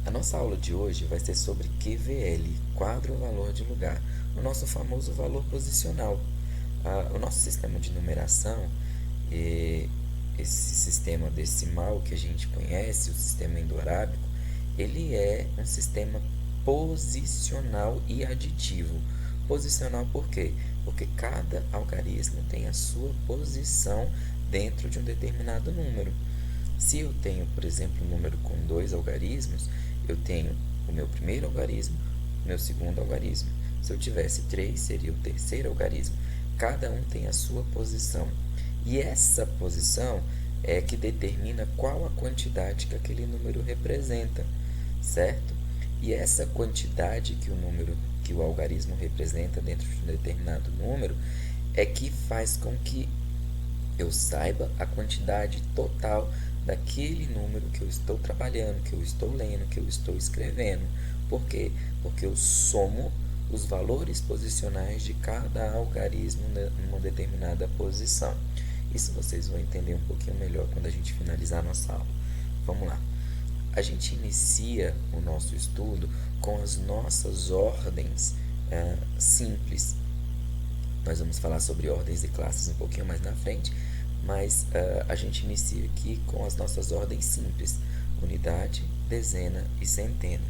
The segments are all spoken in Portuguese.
A nossa aula de hoje vai ser sobre QVL, quadro valor de lugar, o nosso famoso valor posicional. O nosso sistema de numeração, esse sistema decimal que a gente conhece, o sistema indo-arábico, ele é um sistema posicional e aditivo. Posicional por quê? Porque cada algarismo tem a sua posição dentro de um determinado número. Se eu tenho, por exemplo, um número com dois algarismos, eu tenho o meu primeiro algarismo, o meu segundo algarismo. Se eu tivesse três, seria o terceiro algarismo. Cada um tem a sua posição. E essa posição é que determina qual a quantidade que aquele número representa, certo? E essa quantidade que o algarismo representa dentro de um determinado número é que faz com que eu saiba a quantidade total daquele número que eu estou trabalhando, que eu estou lendo, que eu estou escrevendo. Por quê? Porque eu somo os valores posicionais de cada algarismo numa determinada posição. Isso vocês vão entender um pouquinho melhor quando a gente finalizar a nossa aula. Vamos lá. A gente inicia o nosso estudo com as nossas ordens simples. Nós vamos falar sobre ordens e classes um pouquinho mais na frente, mas a gente inicia aqui com as nossas ordens simples: unidade, dezena e centena.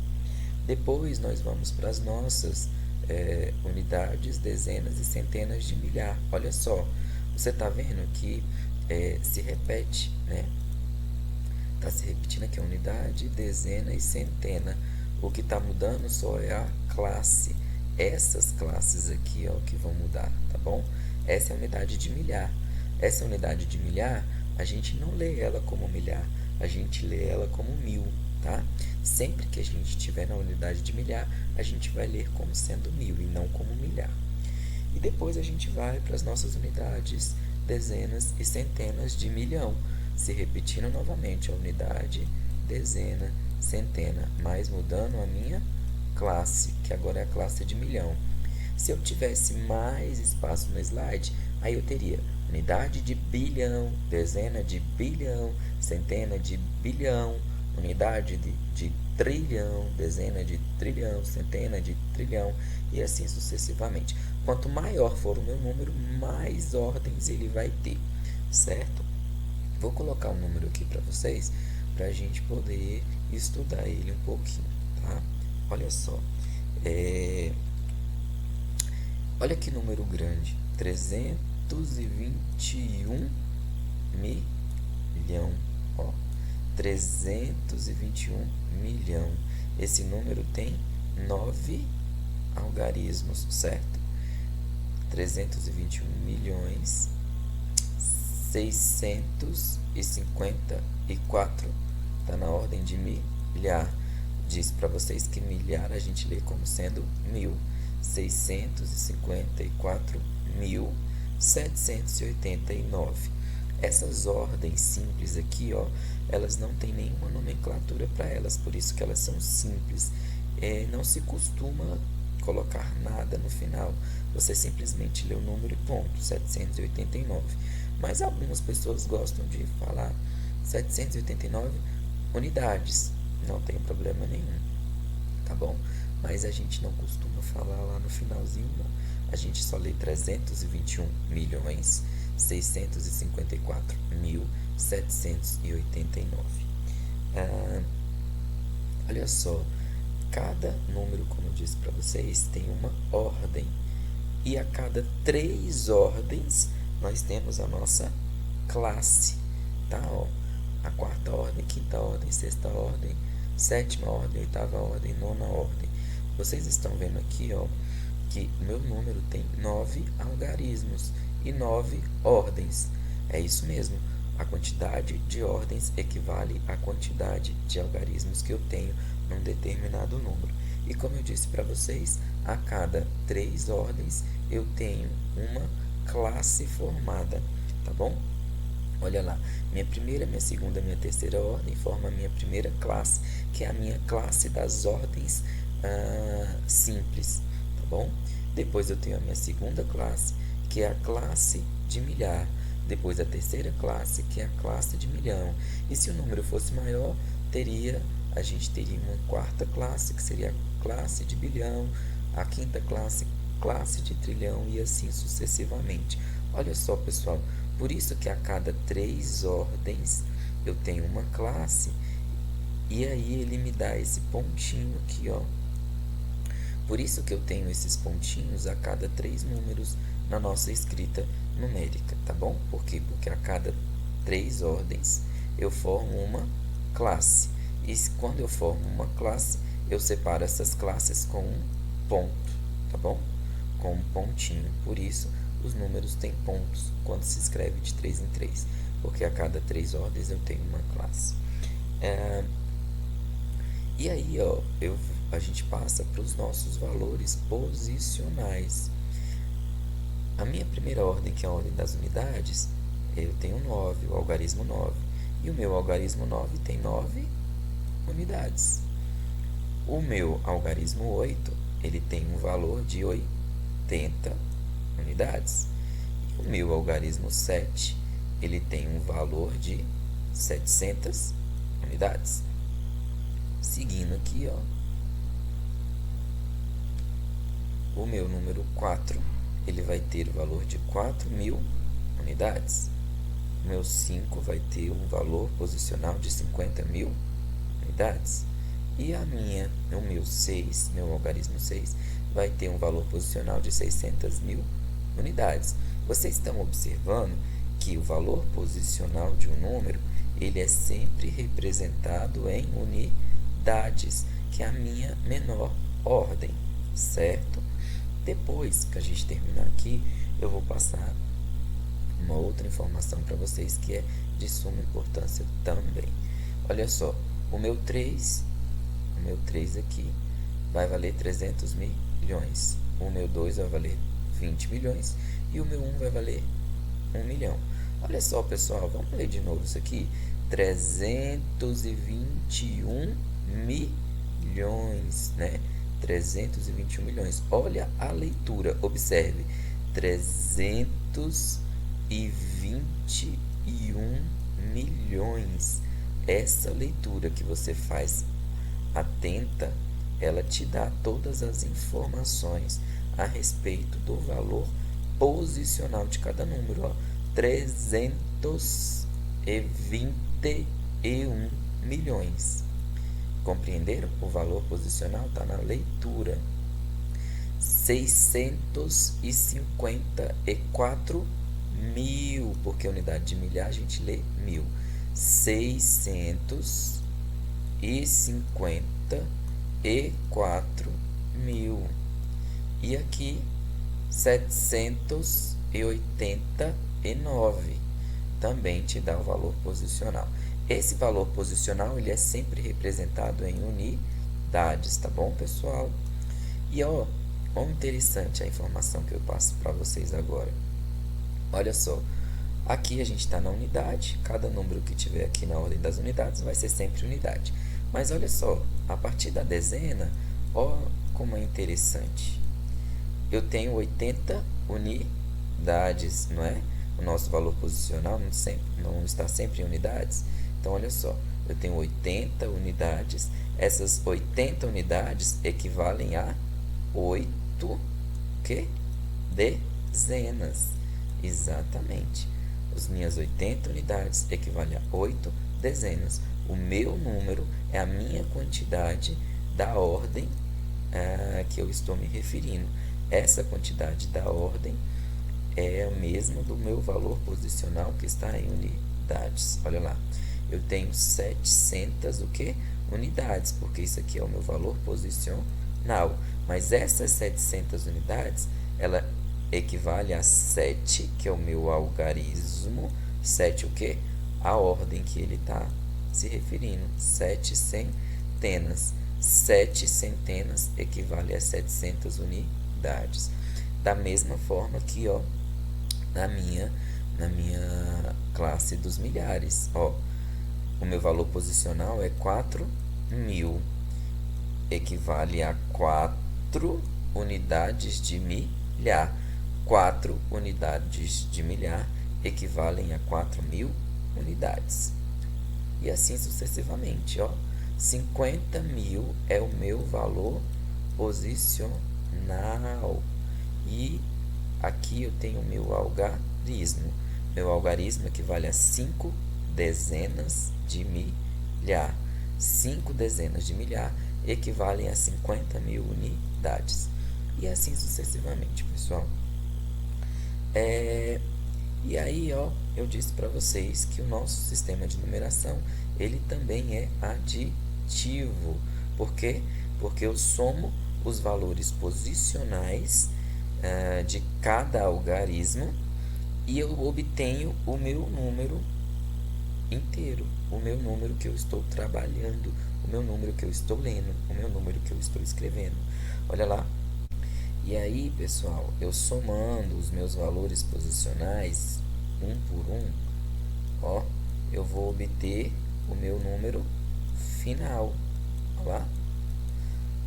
Depois nós vamos para as nossas unidades, dezenas e centenas de milhar. Olha só, você está vendo que se repete, né? Está se repetindo aqui a unidade, dezena e centena. O que está mudando só é a classe. Essas classes aqui, ó, que vão mudar, tá bom? Essa é a unidade de milhar. Essa unidade de milhar, a gente não lê ela como milhar, a gente lê ela como mil, tá? Sempre que a gente estiver na unidade de milhar, a gente vai ler como sendo mil e não como milhar. E depois a gente vai para as nossas unidades, dezenas e centenas de milhão, se repetindo novamente a unidade, dezena, centena, mas mudando a minha classe, que agora é a classe de milhão. Se eu tivesse mais espaço no slide, aí eu teria unidade de bilhão, dezena de bilhão, centena de bilhão, unidade de trilhão, dezena de trilhão, centena de trilhão e assim sucessivamente. Quanto maior for o meu número, mais ordens ele vai ter, certo? Vou colocar um número aqui para vocês, para a gente poder estudar ele um pouquinho, tá? Olha só, olha que número grande, 321 milhão, ó, 321 milhão. Esse número tem 9 algarismos, certo? 321 milhões 654, está na ordem de milhar. Diz para vocês que milhar a gente lê como sendo mil. 654.789. Essas ordens simples aqui, ó, elas não têm nenhuma nomenclatura para elas, por isso que elas são simples. Não se costuma colocar nada no final, você simplesmente lê o número e ponto, 789. Mas algumas pessoas gostam de falar 789 unidades, não tem problema nenhum, tá bom? Mas a gente não costuma falar lá no finalzinho, não. A gente só lê 321 milhões 654.789. Olha só, cada número, como eu disse para vocês, tem uma ordem. E a cada 3 ordens, nós temos a nossa classe, tá? Ó, a quarta ordem, quinta ordem, sexta ordem, sétima ordem, oitava ordem, nona ordem. Vocês estão vendo aqui, ó, que o meu número tem 9 algarismos e 9 ordens. É isso mesmo. A quantidade de ordens equivale à quantidade de algarismos que eu tenho num determinado número. E como eu disse para vocês, a cada 3 ordens eu tenho uma classe formada, tá bom? Olha lá, minha primeira, minha segunda, minha terceira ordem forma a minha primeira classe, que é a minha classe das ordens simples, tá bom? Depois eu tenho a minha segunda classe, que é a classe de milhar. Depois a terceira classe, que é a classe de milhão. E se o número fosse maior, teria a gente teria uma quarta classe, que seria a classe de bilhão, a quinta classe, classe de trilhão e assim sucessivamente. Olha só, pessoal, por isso que a cada 3 ordens eu tenho uma classe, e aí ele me dá esse pontinho aqui, ó. Por isso que eu tenho esses pontinhos a cada 3 números na nossa escrita numérica, tá bom? Por quê? Porque a cada 3 ordens eu formo uma classe. E quando eu formo uma classe, eu separo essas classes com um ponto, tá bom? Com um pontinho. Por isso, os números têm pontos quando se escreve de 3 em 3, porque a cada 3 ordens eu tenho uma classe. E aí, ó, a gente passa para os nossos valores posicionais. A minha primeira ordem, que é a ordem das unidades, eu tenho 9, o algarismo 9. E o meu algarismo 9 tem 9 unidades. O meu algarismo 8, ele tem um valor de 80 unidades. E o meu algarismo 7, ele tem um valor de 700 unidades. Seguindo aqui, ó, o meu número 4, ele vai ter o valor de 4.000 unidades. O meu 5 vai ter um valor posicional de 50.000 unidades. E o meu 6, meu algarismo 6, vai ter um valor posicional de 600.000 unidades. Vocês estão observando que o valor posicional de um número, ele é sempre representado em unidades, que é a minha menor ordem, certo? Depois que a gente terminar aqui, eu vou passar uma outra informação para vocês que é de suma importância também. Olha só, o meu 3 aqui vai valer 300 milhões. O meu 2 vai valer 20 milhões e o meu 1 vai valer 1 milhão. Olha só, pessoal, vamos ler de novo isso aqui. 321 milhões, né? 321 milhões. Olha a leitura, observe. 321 milhões. Essa leitura que você faz atenta, ela te dá todas as informações a respeito do valor posicional de cada número, ó. 321 milhões. Compreenderam? O valor posicional está na leitura. 654 mil, porque a unidade de milhar a gente lê mil. 654 mil. E aqui 789 também te dá o valor posicional. Esse valor posicional, ele é sempre representado em unidades, tá bom, pessoal? E ó interessante a informação que eu passo para vocês agora. Olha só, aqui a gente está na unidade, cada número que tiver aqui na ordem das unidades vai ser sempre unidade. Mas olha só, a partir da dezena, ó como é interessante. Eu tenho 80 unidades, não é? O nosso valor posicional não está sempre em unidades. Então, olha só, eu tenho 80 unidades. Essas 80 unidades equivalem a 8 dezenas. Exatamente. As minhas 80 unidades equivalem a 8 dezenas. O meu número é a minha quantidade da ordem que eu estou me referindo. Essa quantidade da ordem é a mesma do meu valor posicional, que está em unidades. Olha lá, eu tenho 700 unidades, porque isso aqui é o meu valor posicional. Mas essas 700 unidades, ela equivale a 7, que é o meu algarismo. 7 a ordem que ele está se referindo. 7 centenas. 7 centenas equivale a 700 unidades. Da mesma forma que, ó, na minha classe dos milhares, ó, o meu valor posicional é 4.000, equivale a 4 unidades de milhar. 4 unidades de milhar equivalem a 4.000 unidades. E assim sucessivamente, ó. 50.000 é o meu valor posicional. E aqui eu tenho o meu algarismo. Meu algarismo equivale a 5 dezenas de milhar. 5 dezenas de milhar equivalem a 50.000 unidades. E assim sucessivamente, pessoal. E aí, ó, eu disse para vocês que o nosso sistema de numeração, ele também é aditivo. Por quê? Porque eu somo os valores posicionais de cada algarismo e eu obtenho o meu número inteiro, o meu número que eu estou trabalhando, o meu número que eu estou lendo, o meu número que eu estou escrevendo. Olha lá. E aí, pessoal, eu somando os meus valores posicionais um por um, ó, eu vou obter o meu número final. Olha lá.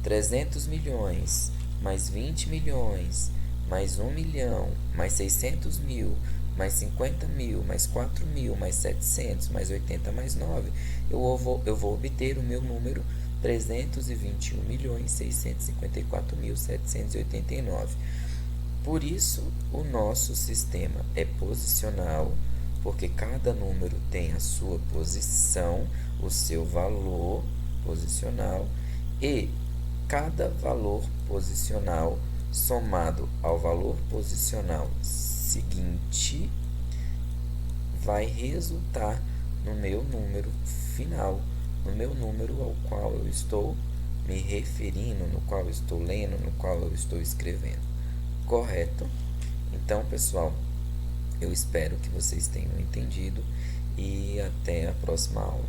300 milhões, mais 20 milhões, mais 1 milhão, mais 600 mil, mais 50 mil, mais 4 mil, mais 700, mais 80, mais 9, eu vou obter o meu número 321.654.789. Por isso, o nosso sistema é posicional, porque cada número tem a sua posição, o seu valor posicional, e cada valor posicional somado ao valor posicional seguinte vai resultar no meu número final, no meu número ao qual eu estou me referindo, no qual eu estou lendo, no qual eu estou escrevendo. Correto? Então, pessoal, eu espero que vocês tenham entendido e até a próxima aula.